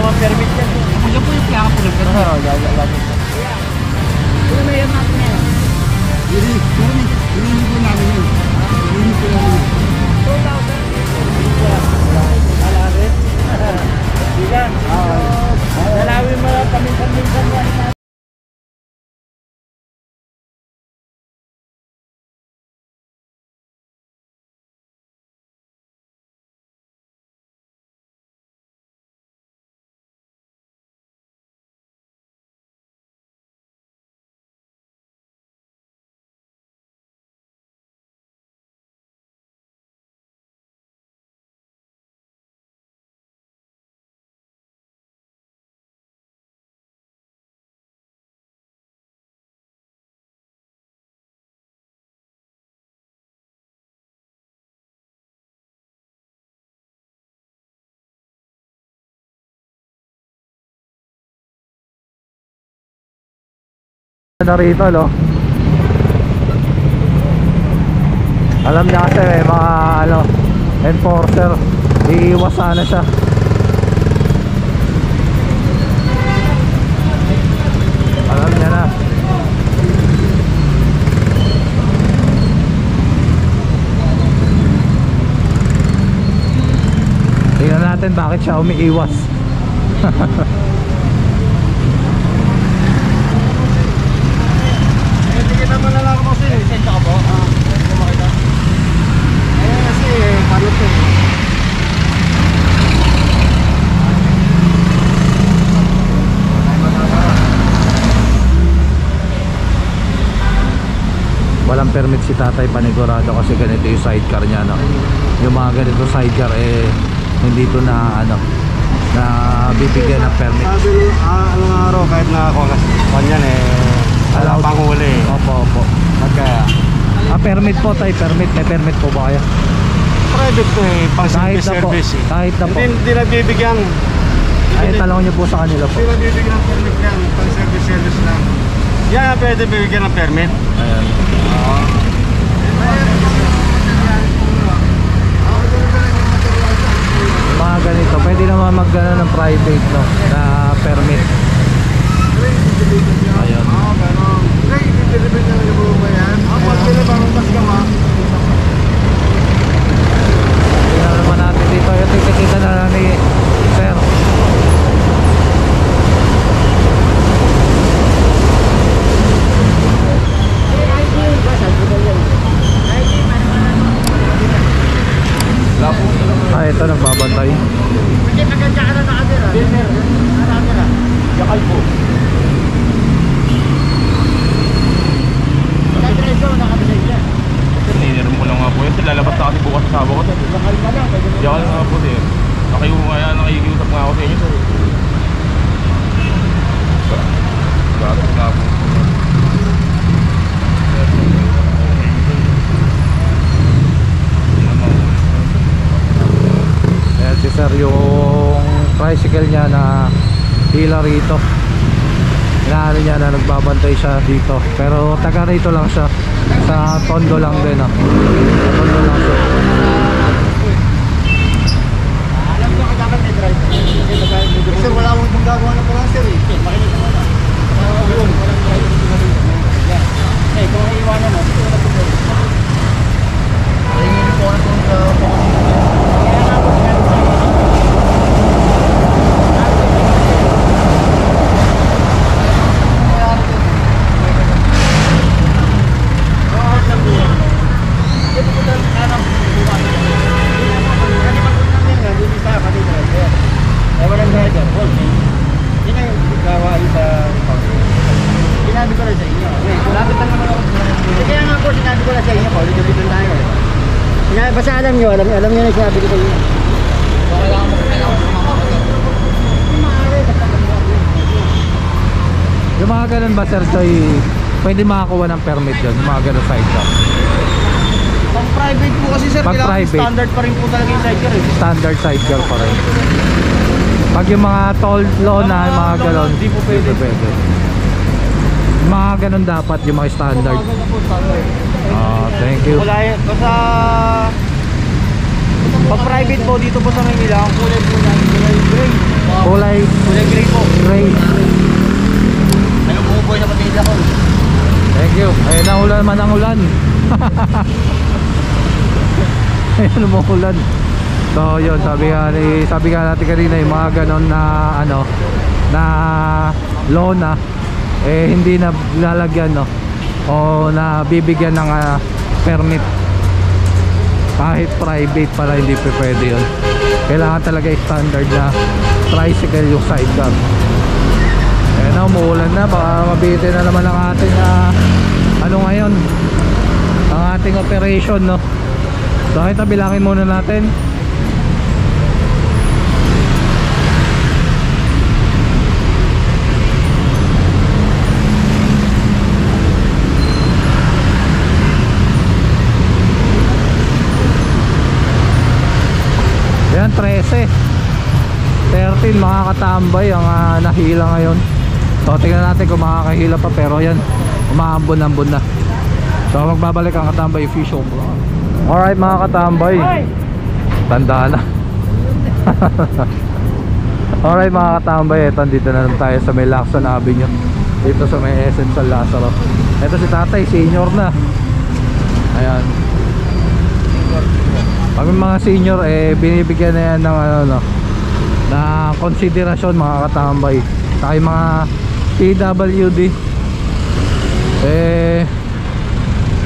mga permit yan. Kapag po yung plaka po ng permit. Oo, lagi po. Ano na yung natin yan? Hilihin po namin yun. Hilihin po namin yun. 2,000? Alarit? Bigan. Dalawin mo paminsan-minsan yan. Na rito, no? Alam niya kasi may mga ano, enforcer, iiwas sana siya. Alam niya na. Tingnan natin bakit siya umiiwas. Naman na lang ako kasi. Sensya ka po? Hindi mo makita. Ayan kasi, parot eh. Walang permit si Tatay Panigurado kasi ganito yung sidecar niya, no? Yung mga ganito sidecar hindi to na ano, na bibigyan ng permit. Sabi, anong araw kahit na ako kanyan wala pang huli. Opo. Magkaya Permit po tayo, permit. May permit po ba kayo? private to pang Kahit service na po, service kahit na po. Hindi nagbibigyan. Ay, talong nyo po sa kanila po. Hindi nagbibigyan ng permit yan, pang service lang. Yan pwede bibigyan ng permit. Ayan. Mga ganito, pwede naman mag-gano ng private, no? Na permit. Ayun. Tingnan naman natin dito. Yung kita na ni Sir. Ito nagbabantay. Hindi, maganda ka na nakatira. Nakatira. Yakal po. Nakatira ito, nakatira siya. Niniram ko lang nga po yun. Lalabas na kasi bukas sa sabo ko. Lakal ka lang. Yakal nga po sir. Nakikiusap nga ako sa inyo sir. Bakit nga po. Ayan si Sir, yung tricycle niya na hila rito. Inaano niya na nagbabantay siya dito. Pero taga rito lang siya. Sa Tondo lang din, no? Sa Tondo lang siya. Alam ko dapat may drive. Kasi wala akong itong gagawa na pala sir eh. Makinig ka muna. Walang drive. Eh, kung iiwanan mo, ito na po. Ayun po na itong Kaya nga po, sinabi sa iyo. Sinabi ko lang sa inyo. Lapit lang naman ako. Kaya nga po, sinabi ko lang sa inyo. Ulit-ulit tayo. Basta alam nyo na sinabi ko sa inyo. Yung mga ganun ba, Sir Choy, pwede makakuha ng permit yun? Yung mga ganun sidecar. Pang private po kasi sir, Pag kailangan private. standard pa rin po talaga yung sidecar eh. Standard sidecar pa rin. Pag yung mga toll law na, yung mga ganun, Di po pwede. Yung mga ganun dapat, yung mga standard. Standard po, standard. Thank you. Wala yun. Basta Pag private po, dito po sa Manila, ang kulay po na kulay gray. Kulay Kulay gray po. gray. Ayun po po sa pamilya ko. Thank you. Ayun na ulan man ang ulan. Ayun umuulan. So yun, sabi nga natin kanina yung mga ganon na ano na lona hindi na lalagyan no o na bibigyan ng permit. Kahit private pala hindi pwede yun. Kailangan talaga standard na tricycle yung sidecar. Ayun na, umuulan na, baka mabitin na naman ang ating ano ngayon, ang ating operation no. So ito, bilangin muna natin. Yan, 13 mga katambay ang nahila ngayon. So tingnan natin kung makakahila pa, pero yan, umaambon-ambon na. So magbabalik ang katambay official vlog. Alright mga katambay, tanda na. Alright mga katambay, ito dito na naman tayo sa may Lacson Avenue, dito sa may SM San Lazaro. Ito si tatay, senior na. Ayan, pag mga senior binibigyan na yan ng ano no, na konsiderasyon mga katambay. Saka yung mga PWD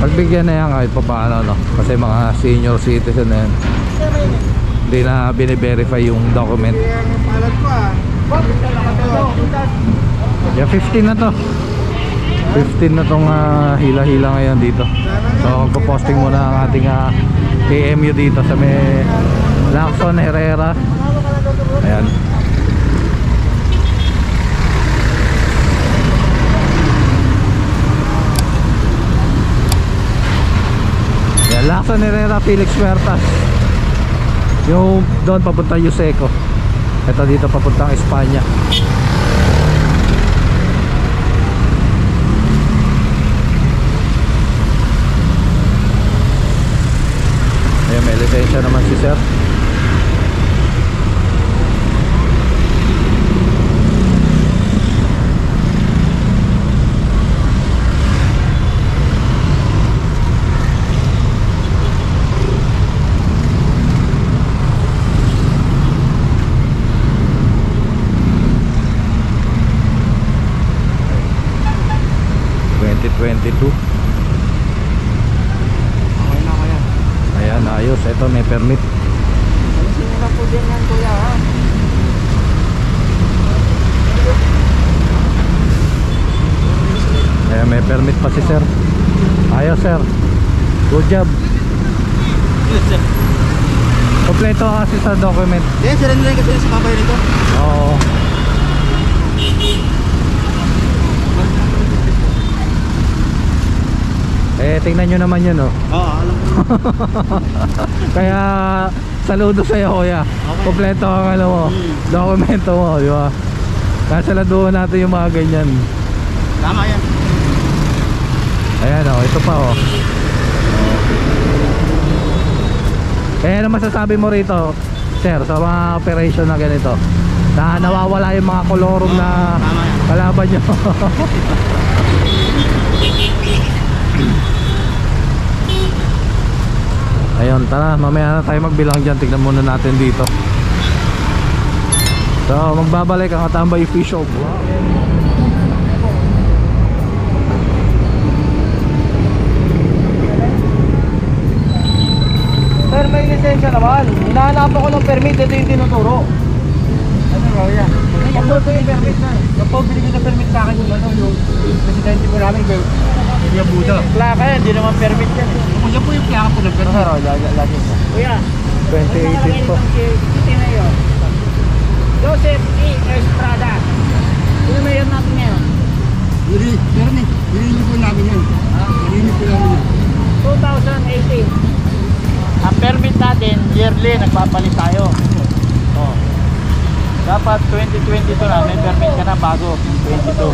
pagbigyan na yan kahit pa paano no, kasi mga senior citizen na yan, hindi na bine-verify yung document. Yeah, 15 na to, 15 na tong hila-hila ngayon dito. So magpo-posting muna ang ating KMU dito sa may Lacson Herrera. Ayan. Ayan, Lacson Herrera, Felix Huertas. Yung doon papunta Yuseco. Ito dito papuntang Espanya. Ayan, may lisensya naman si sir. Ayan, ayos. Ito may permit. Alisin nyo na po din yan kuya ha. Ayan, may permit pa si sir. Ayos sir, good job. Kompleto kasi sa document. Yes, sila nila kasi sa kapay nito. Oo. Tingnan nyo naman yun oh. Oo, alam ko. Kaya saludo sa'yo kuya. Okay. Kompleto ang ano mo, dokumento mo, di ba? Kasaladuhan natin yung mga ganyan. Tama yan. Ayan oh, ito pa oh. Kaya ano masasabi mo rito, sir, sa mga operation na ganito, na nawawala yung mga kolorum na kalaban nyo? Ayun, tara, mamaya na tayo magbilang dyan. Tignan muna natin dito. So, magbabalik ang Katambay official vlog. Sir, may lisensya naman. Hinahanap ako ng permit. Ito yung tinuturo. Ano ba yan? Yung po yung permit na. Yung po binigyan ng permit sa akin yung ano, yung presidente po namin, yung Buda. Plaka yan, di naman permit yan. Yan po yung plaka po ng permit. Sir, lagi po. Kuya, 2018 po. Joseph E. Estrada. Sino mayor natin ngayon? Hilihin po namin yun. Hilihin po namin yun. 2018. Ang permit natin, yearly, nagpapalit tayo. Oh. Dapat 2022 na, may permit ka na bago. 22.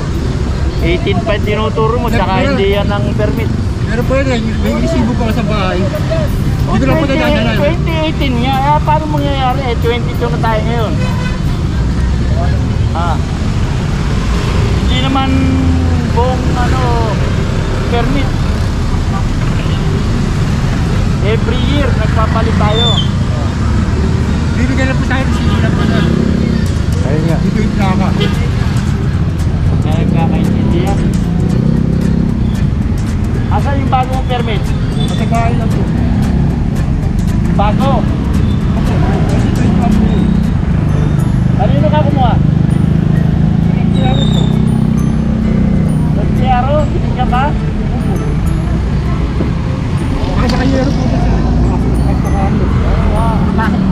18 pa yung tinuturo mo, saka hindi yan ang permit. Pero po yun, may resibo pa sa bahay. Dito lang po na dadala. 2018 nga, paano mangyayari? 22 na tayo ngayon. Hindi naman buong permit. Every year nagpapalit tayo. Bibigyan na po tayo ng sila po na. Ayun nga. Dito yung plaka. Kaya kakaintindihan. Asan yung bago mong permit? Matagayin na po. Bago? Kasi ito yung plaka po. Kanino ka kumuha? Pinagkiyaro po. Nagkiyaro? Binigyan ka? Kasi kanyero po kasi. Bakit?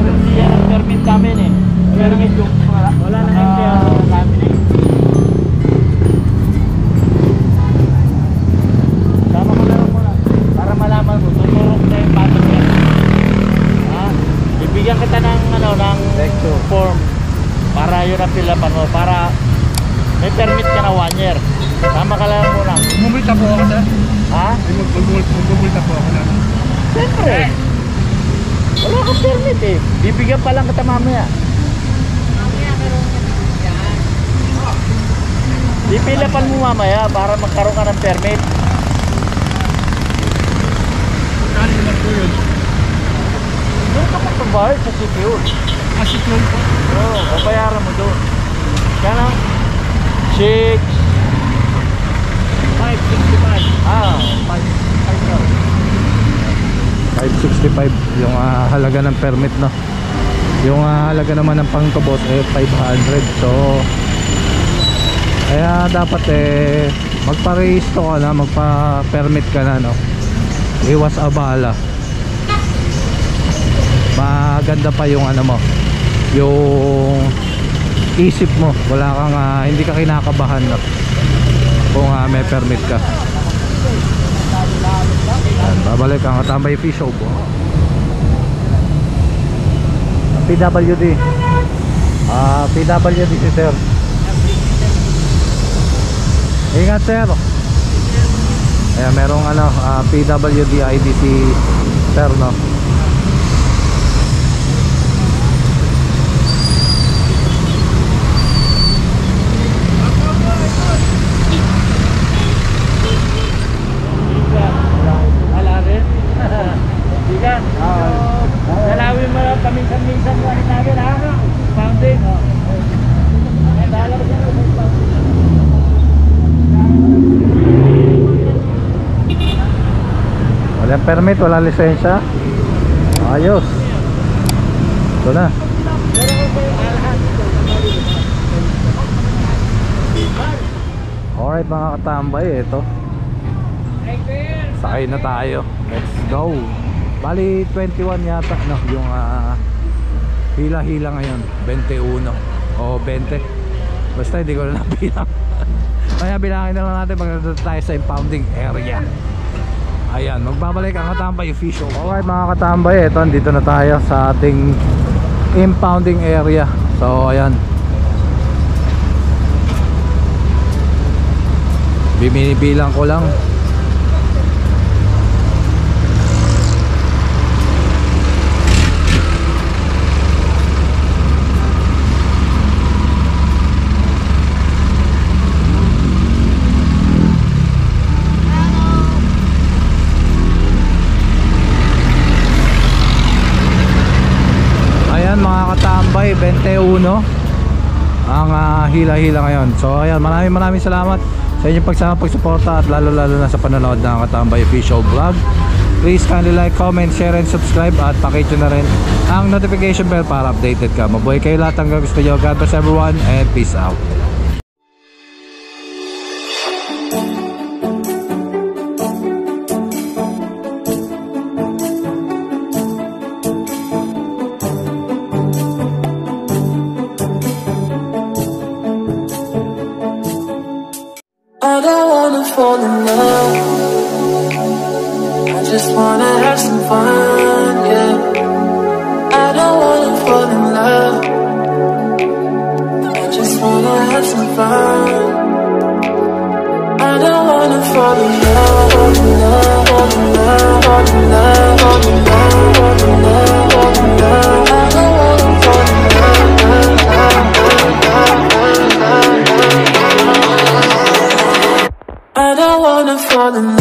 Hindi yan ang permit namin eh. Permit yung wala na nagkiyaro namin eh. Sama ko lang muna para malaman mo. Tutulong na yung pato yan. Bibigyan kita ng form para yun ang pilapan mo. Para may permit ka na 1 year. Sama ka lang muna. Mumulta po ako na. Ha? Mumulta po ako na. Siyempre. Wala kang permit eh. Bibigyan pa lang kita mamaya. Pipilapan mo mamaya para magkaroon ka ng permit. Kali naman po yun. Doon ka pa pagbayad sa CPO. Asit yun po. Oo, babayaran mo doon. Kaya lang 6 565 565 yung halaga ng permit, no? Yung halaga naman ng pangtubos eh 500. So kaya dapat magpa-rehisto ka na, magpa-permit ka na, no? Iwas abala. Maganda pa yung yung isip mo, wala kang hindi ka kinakabahan, no? Kung may permit ka. Yan, babalik ang Katambay Fish Shop. PWD. PWD si sir. Ingat sir. Ayan, merong PWD ID si sir, no? Dalawin mo lang paminsan-minsan mo rin namin ha. Pounding. Dala ko dyan. Walang permit, walang lisensya. Ayos. Ito na. Alright mga katambay, ito. Sakay na tayo. Let's go. Bali 21 yata, no, yung hila-hila ngayon. 21 o 20. Basta hindi ko na nabilang. Kaya bilangin na lang natin pag nandito tayo sa impounding area. Ayan, magbabalik ang Katambay official. Alright mga katambay, ito, dito na tayo sa ating impounding area. So ayan, binibilang ko lang. Mga katambay, 21 ang hila-hila ngayon. So ayan, maraming salamat sa inyong pagsama, pagsuporta, at lalo na sa panonood ng Katambay Official Vlog. Please kindly like, comment, share, and subscribe, at pakityo na rin ang notification bell para updated ka. Mabuhay kayo lahat hanggang gusto nyo. God bless everyone and peace out. I don't wanna fall in love, I just wanna have some fun, yeah. I don't wanna fall in love, I just wanna have some fun. I don't wanna fall in love, fall in love, fall in love, fall in love, fall in love. falling